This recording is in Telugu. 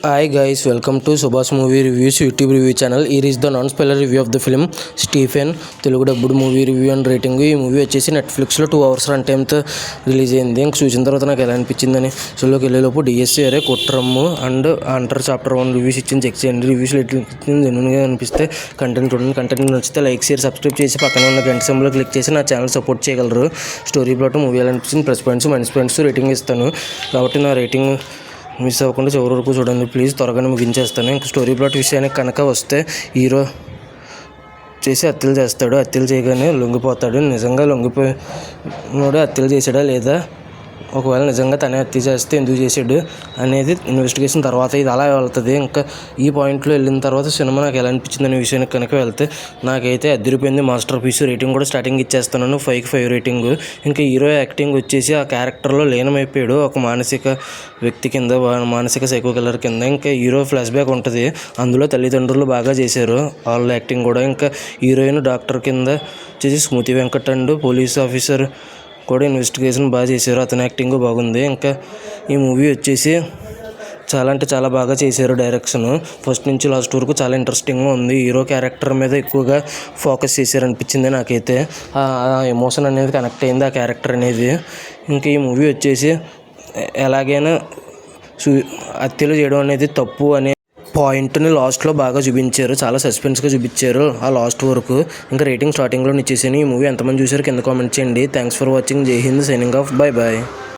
Hi guys, welcome to Subhash Movie Reviews YouTube review channel. Here is the non-spoiler review of the film Stephen. Telugu dubbed movie review and rating. ఈ మూవీ వచ్చేసి నెట్ఫ్లిక్స్లో 2 hours రన్ టైమ్తో రిలీజ్ అయింది. ఇంక చూసిన తర్వాత నాకు ఎలా అనిపించిందని సోలోకి వెళ్ళేలోపు డిఎస్సీ అరే కుట్రమ్ము అండ్ అంటర్ చాప్టర్ 1 రివ్యూస్ ఇచ్చింది. చెక్ చేయండి. రివ్యూస్ ఇచ్చింది జెన్యూన్గా అనిపిస్తే కంటెంట్ చూడండి. కంటెంట్ నచ్చితే లైక్ షేర్ సబ్స్క్రైబ్ చేసి పక్కన ఉన్న గంట సింబల్లో క్లిక్ చేసి నా ఛానల్ సపోర్ట్ చేయగలరు. స్టోరీ ప్లాట్ మూవీ ఎలా అనిపించింది, plus points minus points rating ఇస్తాను. కాబట్టి నా రేటింగ్ మిస్ అవ్వకుండా చివరి వరకు చూడండి ప్లీజ్. త్వరగానే ముగించేస్తాను. ఇంక స్టోరీ ప్లాట్ విషయానికి కనుక వస్తే, హీరో చేసి హత్యలు చేస్తాడు. హత్యలు చేయగానే లొంగిపోతాడు. నిజంగా లొంగిపోయినోడు హత్యలు చేశాడా లేదా, ఒకవేళ నిజంగా తనే హత్య చేస్తే ఎందుకు చేశాడు అనేది ఇన్వెస్టిగేషన్ తర్వాత ఇది అలా వెళ్తుంది. ఇంకా ఈ పాయింట్లో వెళ్ళిన తర్వాత సినిమా నాకు ఎలా అనిపించింది అనే విషయానికి కనుక వెళ్తే, నాకైతే అదిరిపోయింది. Master piece. రేటింగ్ కూడా స్టార్టింగ్ ఇచ్చేస్తున్నాను 5కి 5 రేటింగ్. ఇంకా హీరో యాక్టింగ్ వచ్చేసి ఆ క్యారెక్టర్లో లీనమైపోయాడు. ఒక మానసిక వ్యక్తి కింద, మానసిక సైకో కిల్లర్ కింద. ఇంకా హీరో ఫ్లాష్ బ్యాక్ ఉంటుంది, అందులో తల్లిదండ్రులు బాగా చేశారు వాళ్ళ యాక్టింగ్ కూడా. ఇంకా హీరోయిన్ డాక్టర్ కింద వచ్చేసి స్మృతి వెంకట్ అండ్ పోలీస్ ఆఫీసర్ కూడా ఇన్వెస్టిగేషన్ బాగా చేశారు, అతని యాక్టింగ్ బాగుంది. ఇంకా ఈ మూవీ వచ్చేసి చాలా అంటే చాలా బాగా చేశారు. డైరెక్షన్ ఫస్ట్ నుంచి లాస్ట్ వరకు చాలా ఇంట్రెస్టింగ్గా ఉంది. హీరో క్యారెక్టర్ మీద ఎక్కువగా ఫోకస్ చేశారు అనిపించింది నాకైతే. ఆ ఎమోషన్ అనేది కనెక్ట్ అయింది ఆ క్యారెక్టర్ అనేది. ఇంకా ఈ మూవీ వచ్చేసి ఎలాగైనా హత్యలు చేయడం అనేది తప్పు అనే పాయింట్ని లాస్ట్లో బాగా చూపించారు. చాలా సస్పెన్స్గా చూపించారు ఆ లాస్ట్ వరకు. ఇంకా రేటింగ్ స్టార్టింగ్లో ఇచ్చేసాను. ఈ మూవీ ఎంతమంది చూసారు కింద కామెంట్ చేయండి. Thanks for watching. జై హింద్. Signing off. Bye bye.